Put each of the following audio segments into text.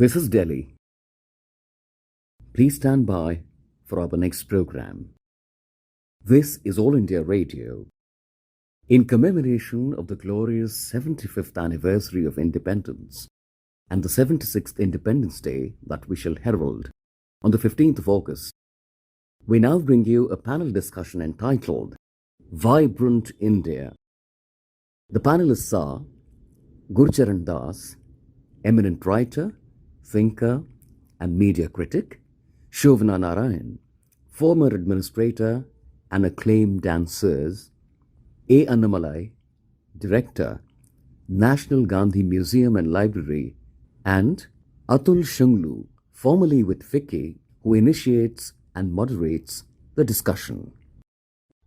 This is Delhi. Please stand by for our next program. This is All India Radio. In commemoration of the glorious 75th anniversary of independence and the 76th Independence Day that we shall herald on the 15th of August, we now bring you a panel discussion entitled Vibrant India. The panelists are Gurcharan Das, eminent writer, thinker and media critic; Shovana Narayan, former administrator and acclaimed danseuse; Annamalai, director, National Gandhi Museum and Library; and Atul Shunglu, formerly with FICCI, who initiates and moderates the discussion.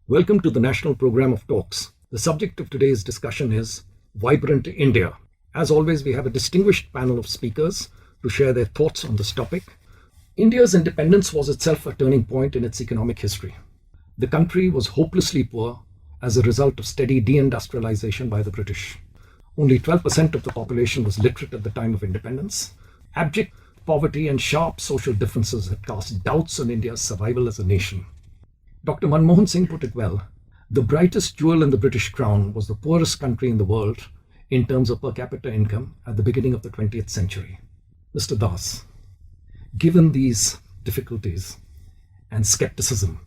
Welcome to the National Program of Talks. The subject of today's discussion is Vibrant India. As always, we have a distinguished panel of speakers to share their thoughts on this topic. India's independence was itself a turning point in its economic history. The country was hopelessly poor as a result of steady deindustrialization by the British. Only 12% of the population was literate at the time of independence. Abject poverty and sharp social differences had cast doubts on India's survival as a nation. Dr. Manmohan Singh put it well. The brightest jewel in the British crown was the poorest country in the world in terms of per capita income at the beginning of the 20th century. Mr. Das, given these difficulties and skepticism,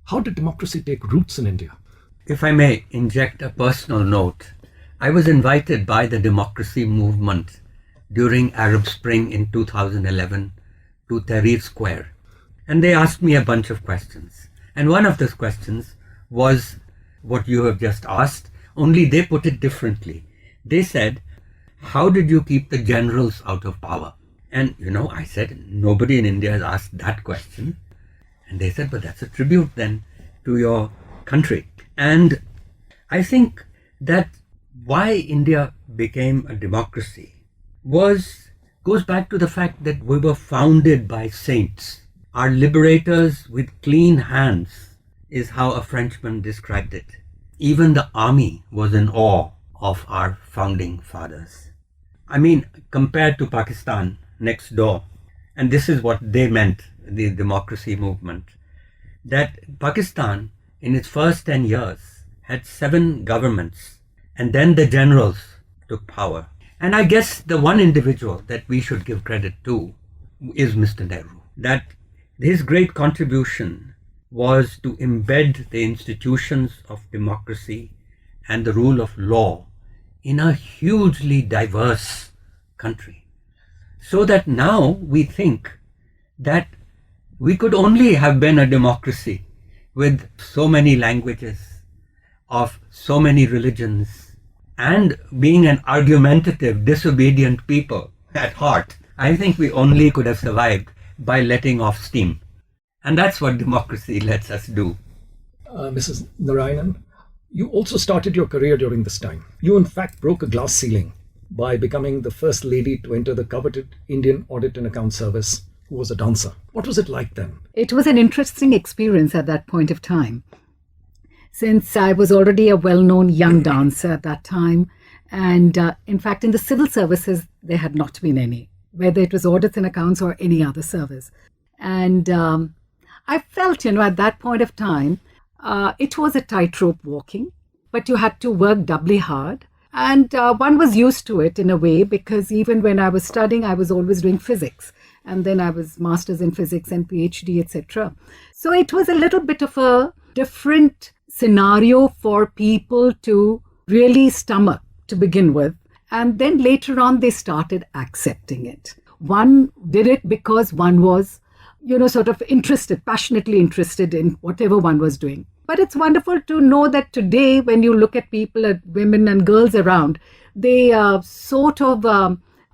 how did democracy take roots in India? If I may inject a personal note, I was invited by the democracy movement during Arab Spring in 2011 to Tahrir Square. And they asked me a bunch of questions. And one of those questions was what you have just asked, only they put it differently. They said, how did you keep the generals out of power? And, I said, nobody in India has asked that question. And they said, but that's a tribute then to your country. And I think that why India became a democracy goes back to the fact that we were founded by saints. Our liberators with clean hands is how a Frenchman described it. Even the army was in awe of our founding fathers. I mean, compared to Pakistan next door, and this is what they meant, the democracy movement, that Pakistan in its first 10 years had 7 governments, and then the generals took power. And I guess the one individual that we should give credit to is Mr. Nehru. That his great contribution was to embed the institutions of democracy and the rule of law in a hugely diverse country. So that now we think that we could only have been a democracy with so many languages, of so many religions, and being an argumentative, disobedient people at heart. I think we only could have survived by letting off steam. And that's what democracy lets us do. Mrs. Narayanan, you also started your career during this time. You in fact broke a glass ceiling by becoming the first lady to enter the coveted Indian Audit and Account Service, who was a dancer. What was it like then? It was an interesting experience at that point of time, since I was already a well-known young dancer at that time. And in fact, in the civil services, there had not been any, whether it was audits and accounts or any other service. And I felt, at that point of time, it was a tightrope walking, but you had to work doubly hard. And one was used to it in a way, because even when I was studying, I was always doing physics. And then I was masters in physics and PhD, etc. So it was a little bit of a different scenario for people to really stomach to begin with. And then later on, they started accepting it. One did it because one was, sort of interested, passionately interested in whatever one was doing. But it's wonderful to know that today, when you look at people, at women and girls around, they they're all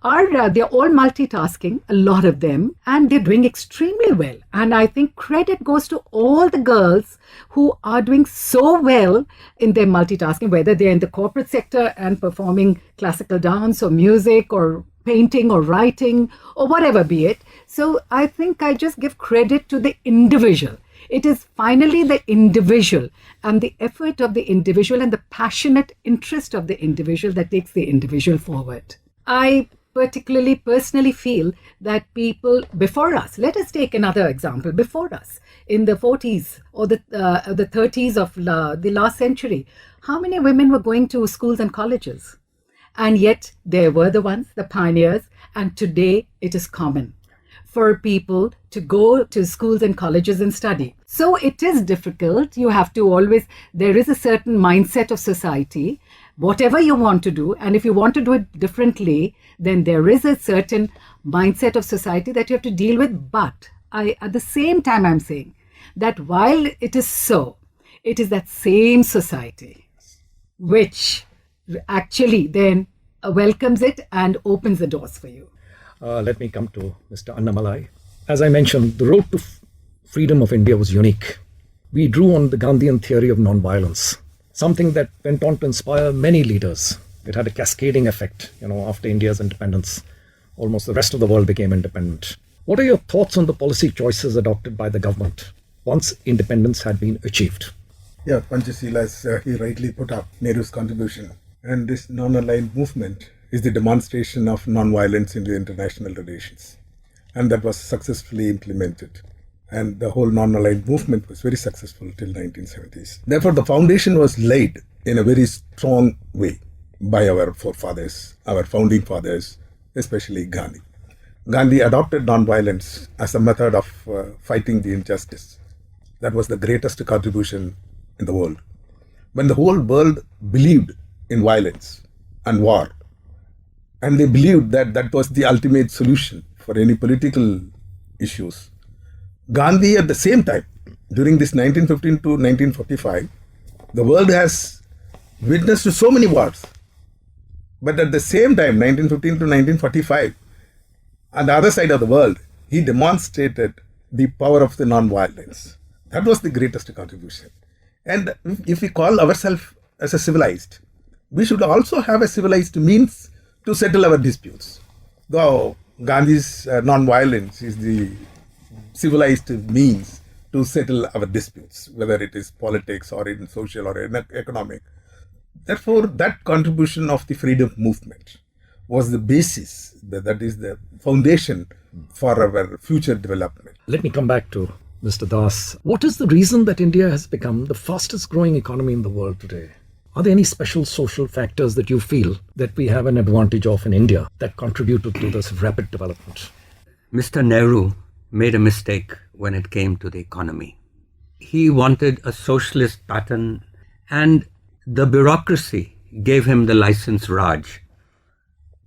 multitasking, a lot of them, and they're doing extremely well. And I think credit goes to all the girls who are doing so well in their multitasking, whether they're in the corporate sector and performing classical dance or music or painting or writing or whatever be it. So I think I just give credit to the individual. It is finally the individual and the effort of the individual and the passionate interest of the individual that takes the individual forward. I particularly personally feel that people before us, let us take another example, before us, in the 40s or the 30s of the last century, how many women were going to schools and colleges? And yet they were the ones, the pioneers, and today it is common for people to go to schools and colleges and study. So it is difficult. You have to always, there is a certain mindset of society, whatever you want to do, and if you want to do it differently, then there is a certain mindset of society that you have to deal with. But at the same time, I'm saying that while it is so, it is that same society which actually then welcomes it and opens the doors for you. Let me come to Mr. Annamalai. As I mentioned, the road to freedom of India was unique. We drew on the Gandhian theory of non-violence, something that went on to inspire many leaders. It had a cascading effect. After India's independence, almost the rest of the world became independent. What are your thoughts on the policy choices adopted by the government once independence had been achieved? Yeah, Panchashila, as he rightly put up, Nehru's contribution. And this non-aligned movement is the demonstration of non-violence in the international relations. And that was successfully implemented. And the whole non-aligned movement was very successful till 1970s. Therefore, the foundation was laid in a very strong way by our forefathers, our founding fathers, especially Gandhi. Gandhi adopted non-violence as a method of fighting the injustice. That was the greatest contribution in the world. When the whole world believed in violence and war, and they believed that that was the ultimate solution for any political issues, Gandhi at the same time, during this 1915 to 1945, the world has witnessed so many wars. But at the same time, 1915 to 1945, on the other side of the world, he demonstrated the power of the non-violence. That was the greatest contribution. And if we call ourselves as a civilized, we should also have a civilized means to settle our disputes. Though Gandhi's non-violence is the civilized means to settle our disputes, whether it is politics or in social or in economic. Therefore, that contribution of the freedom movement was the basis, that is the foundation for our future development. Let me come back to Mr. Das. What is the reason that India has become the fastest growing economy in the world today? Are there any special social factors that you feel that we have an advantage of in India that contributed to this rapid development? Mr. Nehru made a mistake when it came to the economy. He wanted a socialist pattern, and the bureaucracy gave him the license Raj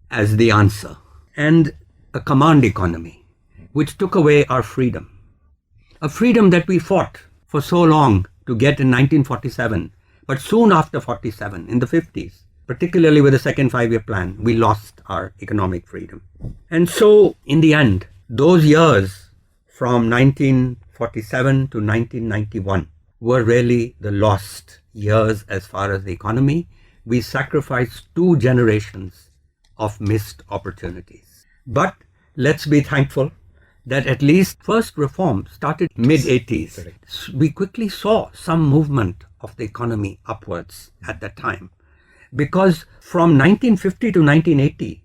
as the answer, and a command economy, which took away our freedom. A freedom that we fought for so long to get in 1947, but soon after 47, in the 50s, particularly with the second five-year plan, we lost our economic freedom. And so, in the end, those years from 1947 to 1991 were really the lost years as far as the economy. We sacrificed 2 generations of missed opportunities. But let's be thankful that at least first reform started mid-80s. We quickly saw some movement of the economy upwards at that time, because from 1950 to 1980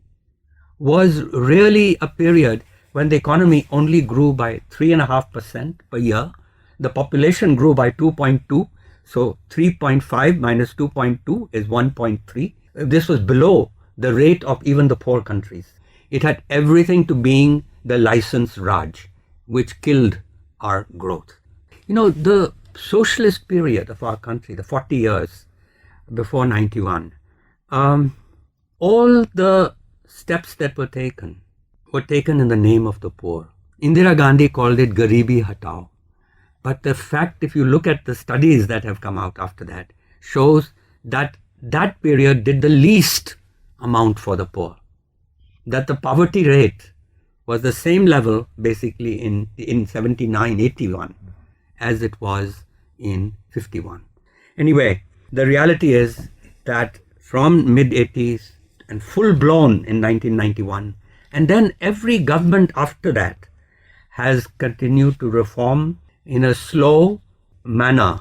was really a period when the economy only grew by 3.5% per year. The population grew by 2.2, so 3.5 minus 2.2 is 1.3. This was below the rate of even the poor countries. It had everything to being the license Raj, which killed our growth. The socialist period of our country, the 40 years before 91, all the steps that were taken in the name of the poor. Indira Gandhi called it Garibi Hatao. But the fact, if you look at the studies that have come out after that, shows that that period did the least amount for the poor. That the poverty rate was the same level basically in 79, 81 as it was in 51. Anyway, the reality is that from mid-80s and full-blown in 1991, and then every government after that has continued to reform in a slow manner.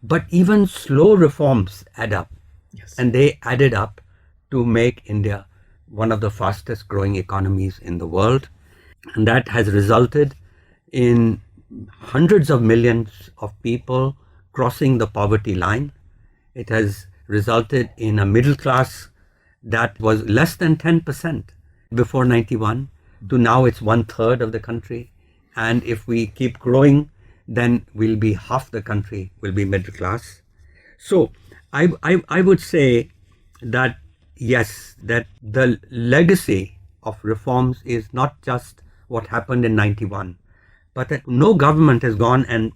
But even slow reforms add up. Yes. And they added up to make India one of the fastest growing economies in the world. And that has resulted in hundreds of millions of people crossing the poverty line. It has resulted in a middle class that was less than 10% before 91 to now it's 1/3 of the country. And if we keep growing, then we'll be half the country will be middle class. So I would say that yes, that the legacy of reforms is not just what happened in 91, but that no government has gone and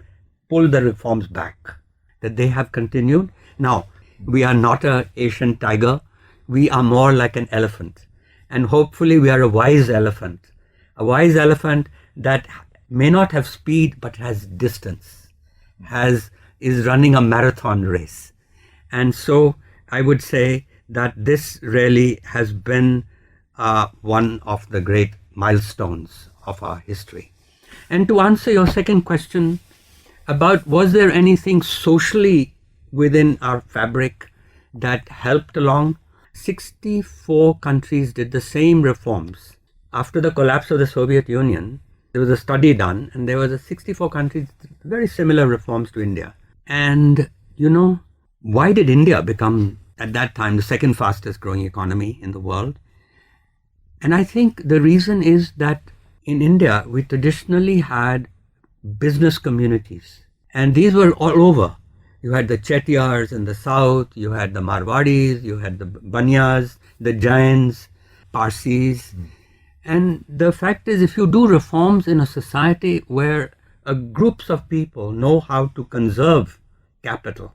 pulled the reforms back, that they have continued. Now, we are not an Asian tiger. We are more like an elephant. And hopefully we are a wise elephant that may not have speed, but has distance, is running a marathon race. And so I would say that this really has been one of the great milestones of our history. And to answer your second question about was there anything socially within our fabric that helped along, 64 countries did the same reforms. After the collapse of the Soviet Union, there was a study done and there was 64 countries, very similar reforms to India. And why did India become at that time the second fastest growing economy in the world? And I think the reason is that in India, we traditionally had business communities, and these were all over. You had the Chettiars in the south, you had the Marwadis, you had the Banyas, the Jains, Parsis. And the fact is, if you do reforms in a society where groups of people know how to conserve capital,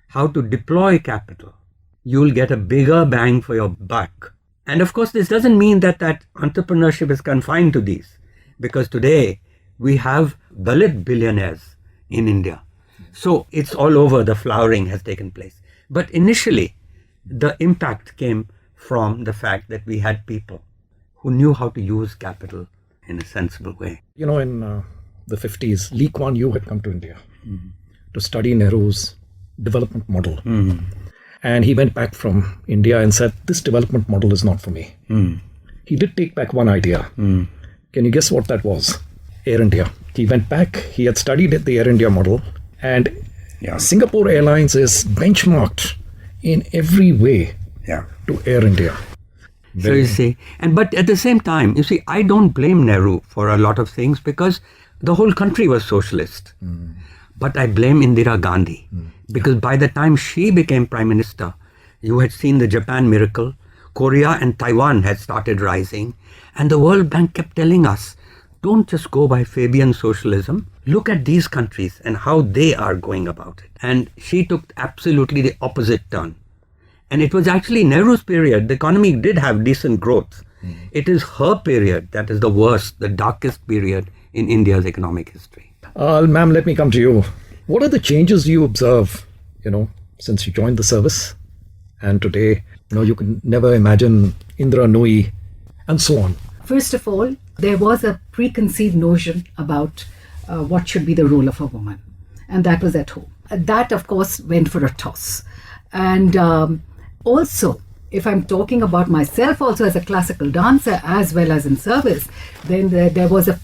how to deploy capital, you'll get a bigger bang for your buck. And of course, this doesn't mean that entrepreneurship is confined to these, because today we have Dalit billionaires in India. So it's all over, the flowering has taken place. But initially, the impact came from the fact that we had people who knew how to use capital in a sensible way. In the 50s, Lee Kuan Yew had come to India to study Nehru's development model. And he went back from India and said, this development model is not for me. He did take back one idea. Can you guess what that was? Air India. He went back, he had studied the Air India model, and Singapore Airlines is benchmarked in every way to Air India. So you see, but at the same time, I don't blame Nehru for a lot of things because the whole country was socialist. But I blame Indira Gandhi because by the time she became Prime Minister, you had seen the Japan miracle, Korea and Taiwan had started rising, and the World Bank kept telling us, don't just go by Fabian socialism, look at these countries and how they are going about it. And she took absolutely the opposite turn. And it was actually Nehru's period, the economy did have decent growth. It is her period that is the worst, the darkest period in India's economic history. Ma'am, let me come to you. What are the changes you observe, since you joined the service? And today, you can never imagine Indra Nooyi and so on. First of all, there was a preconceived notion about what should be the role of a woman. And that was at home. That, of course, went for a toss. And also, if I'm talking about myself also as a classical dancer as well as in service, then there was a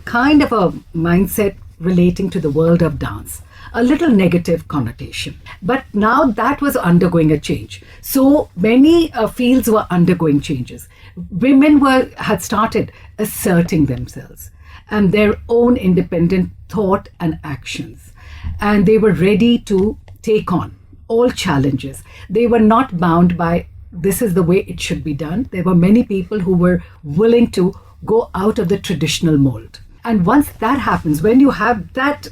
kind of a mindset relating to the world of dance, a little negative connotation. But now that was undergoing a change. So many fields were undergoing changes. Women had started asserting themselves and their own independent thought and actions. And they were ready to take on all challenges. They were not bound by this is the way it should be done. There were many people who were willing to go out of the traditional mold. And once that happens, when you have that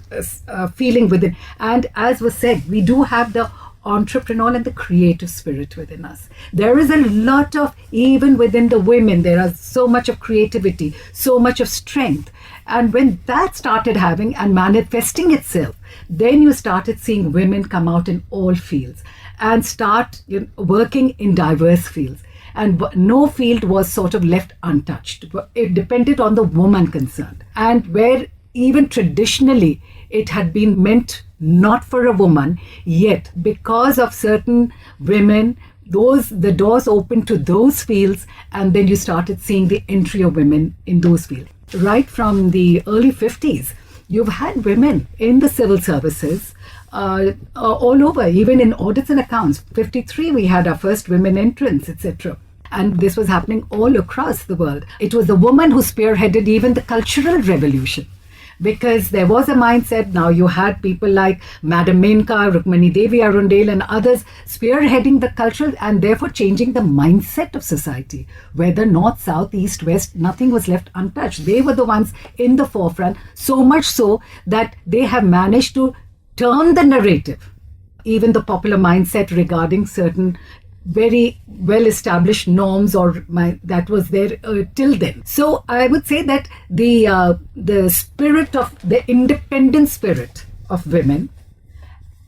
feeling within, and as was said, we do have the entrepreneurial and the creative spirit within us. There is a lot of, even within the women, there is so much of creativity, so much of strength. And when that started having and manifesting itself, then you started seeing women come out in all fields and start working in diverse fields. And no field was sort of left untouched. It depended on the woman concerned. And where even traditionally it had been meant not for a woman, yet because of certain women the doors opened to those fields, and then you started seeing the entry of women in those fields. Right from the early 50s, you've had women in the civil services all over, even in audits and accounts. 53, we had our first women entrants, etc. And this was happening all across the world. It was the woman who spearheaded even the cultural revolution, because there was a mindset. Now you had people like Madam Menka, Rukmani Devi Arundale and others spearheading the cultural and therefore changing the mindset of society. Whether north, south, east, west, nothing was left untouched. They were the ones in the forefront, so much so that they have managed to turn the narrative, even the popular mindset regarding certain very well-established norms that was there till then. So I would say that the spirit of the independent spirit of women,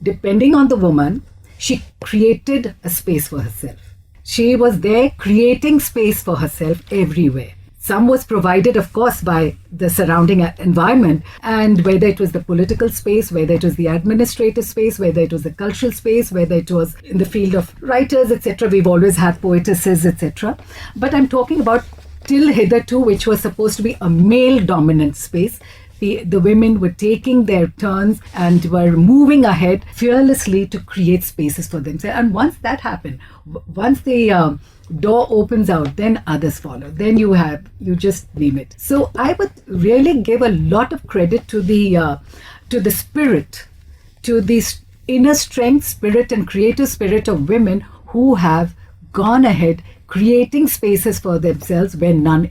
depending on the woman, she created a space for herself. She was there creating space for herself everywhere. Some was provided, of course, by the surrounding environment, and whether it was the political space, whether it was the administrative space, whether it was the cultural space, whether it was in the field of writers, etc. We've always had poetesses, etc. But I'm talking about till hitherto, which was supposed to be a male-dominant space. The women were taking their turns and were moving ahead fearlessly to create spaces for themselves. And once that happened, once the door opens out, then others follow. Then you just name it. So I would really give a lot of credit to the spirit, to the inner strength, spirit and creative spirit of women who have gone ahead creating spaces for themselves where none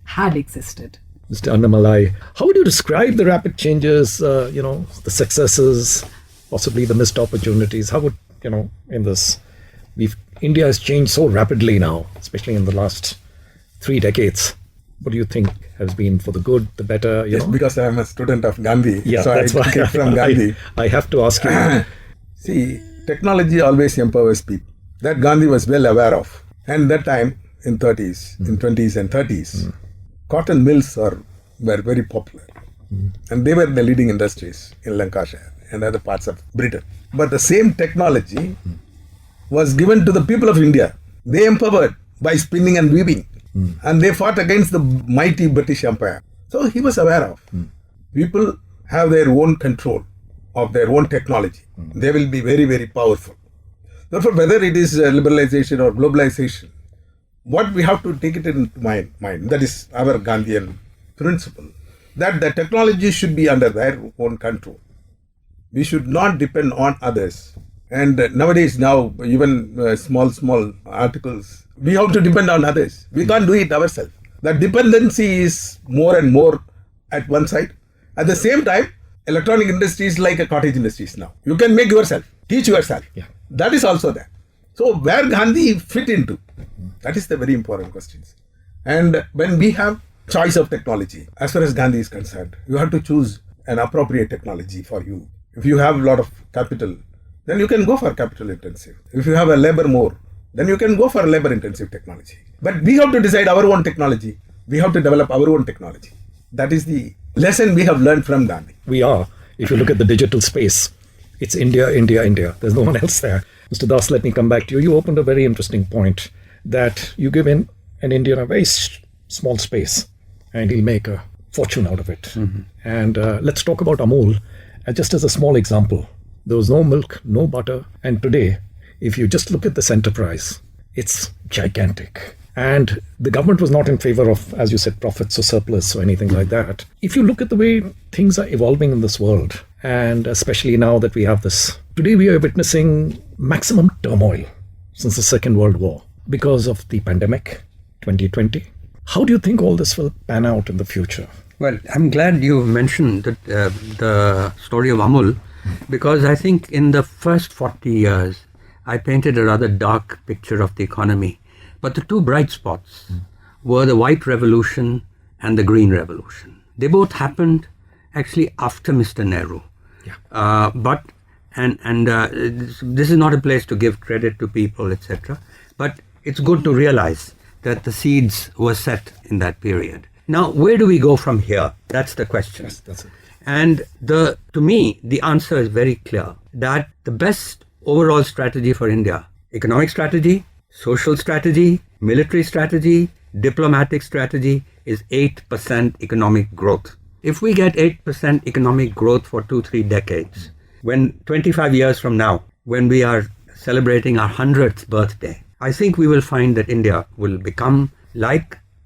had existed. Mr. Annamalai, how would you describe the rapid changes, the successes, possibly the missed opportunities? How would, in this, India has changed so rapidly now, especially in the last 3 decades. What do you think has been for the good, the better? Yes, because I'm a student of Gandhi. Yeah, so that's I why took it from Gandhi. I have to ask you. See, technology always empowers people. That Gandhi was well aware of. And that time, in 20s and 30s, cotton mills were very popular. And they were the leading industries in Lancashire and other parts of Britain. But the same technology was given to the people of India. They empowered by spinning and weaving. And they fought against the mighty British Empire. So he was aware of. People have their own control of their own technology. They will be very, very powerful. Therefore, whether it is liberalization or globalization, what we have to take it into mind, that is our Gandhian principle, that the technology should be under their own control. We should not depend on others. And nowadays, even small articles, we have to depend on others. We can't do it ourselves. The dependency is more and more at one side. At the same time, electronic industry is like a cottage industry now. You can make yourself, teach yourself. Yeah. That is also there. So where Gandhi fit into? That is the very important questions. And when we have choice of technology, as far as Gandhi is concerned, you have to choose an appropriate technology for you. If you have a lot of capital, then you can go for capital intensive. If you have a labor more, then you can go for labor intensive technology. But we have to decide our own technology. We have to develop our own technology. That is the lesson we have learned from Gandhi. We are. If you look at the digital space, it's India, India, India. There's no one else there. Mr. Das, let me come back to you. You opened a very interesting point that you give an Indian a very small space and he'll make a fortune out of it. And let's talk about Amul just as a small example. There was no milk, no butter. And today, if you just look at this enterprise, it's gigantic. And the government was not in favor of, as you said, profits or surplus or anything like that. If you look at the way things are evolving in this world, and especially now that we have this, today we are witnessing maximum turmoil since the Second World War because of the pandemic, 2020. How do you think all this will pan out in the future? Well, I'm glad you mentioned the story of Amul, because I think in the first 40 years, I painted a rather dark picture of the economy. But the two bright spots were the White Revolution and the Green Revolution. They both happened actually after Mr. Nehru. Yeah. This is not a place to give credit to people, etc. But it's good to realize that the seeds were set in that period. Now, where do we go from here? That's the question. Yes, that's it. And to me, the answer is very clear, that the best overall strategy for India economic strategy, social strategy, military strategy, diplomatic strategy is 8% economic growth. If we get 8% economic growth for 2-3 decades, when 25 years from now, when we are celebrating our 100th birthday, I think we will find that India will become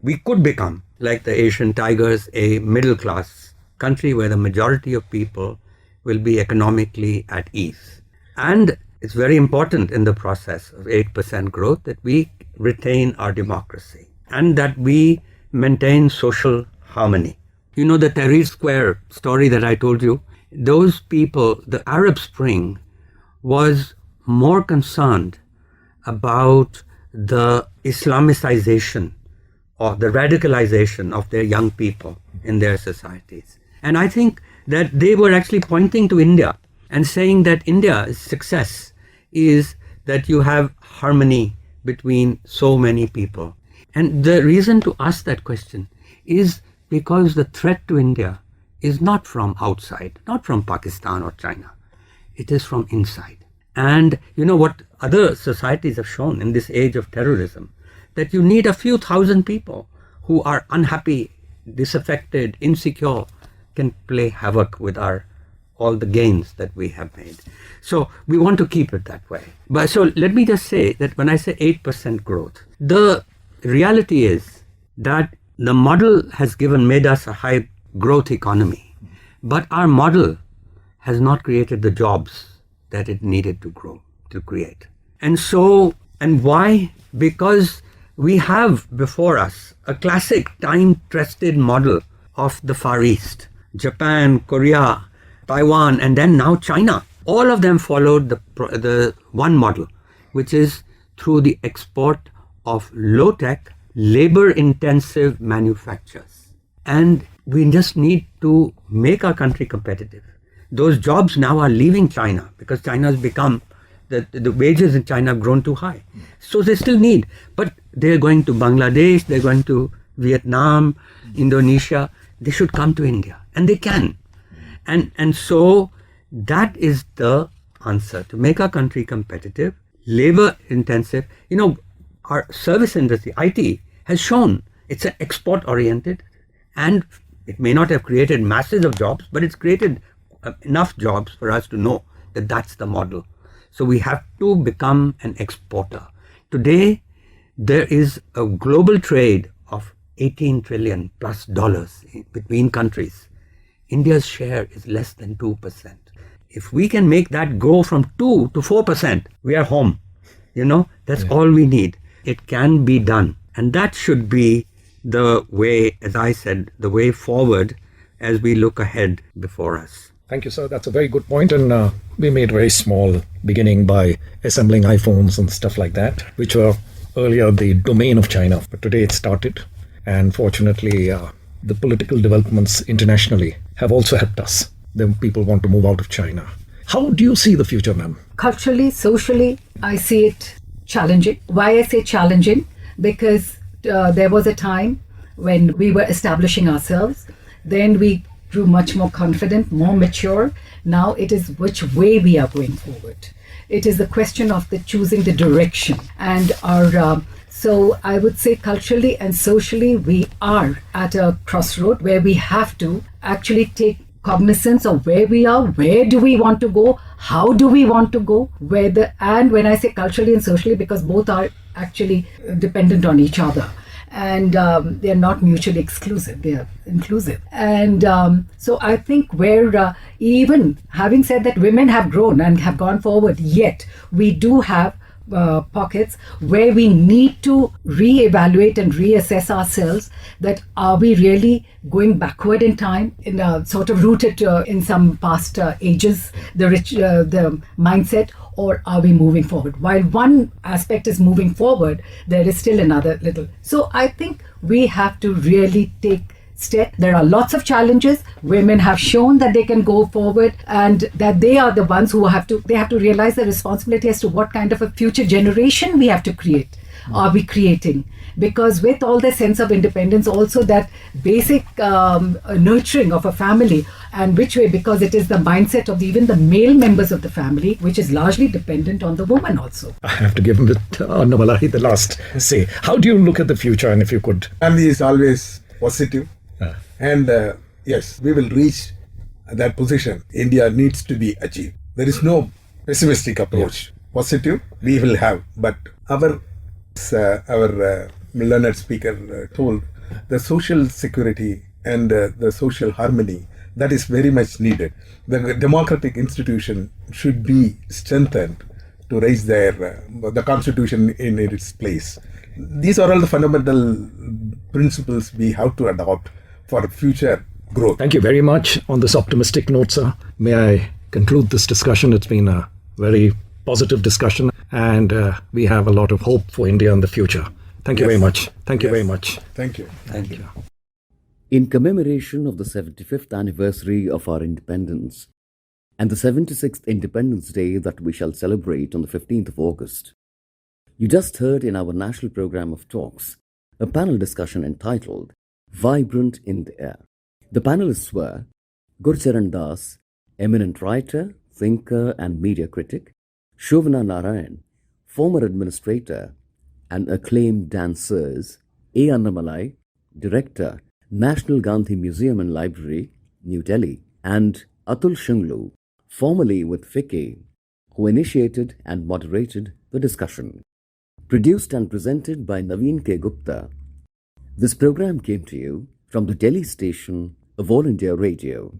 we could become like the Asian tigers, a middle class country where the majority of people will be economically at ease. And it's very important in the process of 8% growth that we retain our democracy and that we maintain social harmony. You know, the Tahrir Square story that I told you, those people, the Arab Spring was more concerned about the Islamicization or the radicalization of their young people in their societies. And I think that they were actually pointing to India and saying that India's success is that you have harmony between so many people. And the reason to ask that question is because the threat to India is not from outside, not from Pakistan or China. It is from inside. And you know what other societies have shown in this age of terrorism, that you need a few thousand people who are unhappy, disaffected, insecure, can play havoc with all the gains that we have made. So we want to keep it that way. But so let me just say that when I say 8% growth, the reality is that the model has made us a high growth economy, but our model has not created the jobs that it needed to create. And why? Because we have before us a classic time-tested model of the Far East, Japan, Korea, Taiwan, and then now China. All of them followed the one model, which is through the export of low-tech, labor-intensive manufactures. And we just need to make our country competitive. Those jobs now are leaving China because China has become, the wages in China have grown too high. So they still need, but they're going to Bangladesh, they're going to Vietnam, Indonesia. They should come to India, and they can. And so that is the answer to make our country competitive, labor intensive. You know, our service industry, IT, has shown it's an export oriented, and it may not have created masses of jobs, but it's created enough jobs for us to know that that's the model. So we have to become an exporter. Today, there is a global trade of $18 trillion plus between countries. India's share is less than 2%. If we can make that go from 2 to 4%, we are home. You know, that's all we need. It can be done. And that should be the way, as I said, the way forward as we look ahead before us. Thank you, sir. That's a very good point. And we made very small beginning by assembling iPhones and stuff like that, which were earlier the domain of China. But today it started. And fortunately, the political developments internationally have also helped us. Then people want to move out of China. How do you see the future, ma'am? Culturally, socially, I see it challenging. Why I say challenging? Because there was a time when we were establishing ourselves. Then we grew much more confident, more mature. Now it is which way we are going forward. It is the question of choosing the direction. And so I would say culturally and socially, we are at a crossroad where we have to actually take cognizance of where we are, where do we want to go, how do we want to go, and when I say culturally and socially, because both are actually dependent on each other. And they're not mutually exclusive, they're inclusive. And so I think even having said that, women have grown and have gone forward, yet we do have pockets where we need to reevaluate and reassess ourselves, that are we really going backward in time, in sort of rooted in some past ages, the mindset, or are we moving forward? While one aspect is moving forward, there is still another little. So I think we have to really take step. There are lots of challenges. Women have shown that they can go forward, and that they are the ones who have to realize the responsibility as to what kind of a future generation we have to create. Are we creating? because with all the sense of independence, also that basic nurturing of a family, and which way, because it is the mindset of even the male members of the family, which is largely dependent on the woman also. I have to give Annamalai the last say. How do you look at the future, and if you could? Gandhi is always positive, and yes, we will reach that position. India needs to be achieved. There is no pessimistic approach. Positive, we will have, but our learned speaker told, the social security and the social harmony, that is very much needed. The democratic institution should be strengthened to raise the constitution in its place. These are all the fundamental principles we have to adopt for future growth. Thank you very much. On this optimistic note, sir, may I conclude this discussion? It's been a very positive discussion, and we have a lot of hope for India in the future. Thank you very much. Thank you very much. Thank you. Thank you. In commemoration of the 75th anniversary of our independence and the 76th Independence Day that we shall celebrate on the 15th of August, you just heard in our national program of talks a panel discussion entitled Vibrant India. The panelists were Gurcharan, eminent writer, thinker and media critic; Shovana Narayan, former administrator and acclaimed danseuse; Annamalai, director, National Gandhi Museum and Library, New Delhi; and Atul Shunglu, formerly with FICCI, who initiated and moderated the discussion. Produced and presented by Naveen K. Gupta. This program came to you from the Delhi station of All India Radio.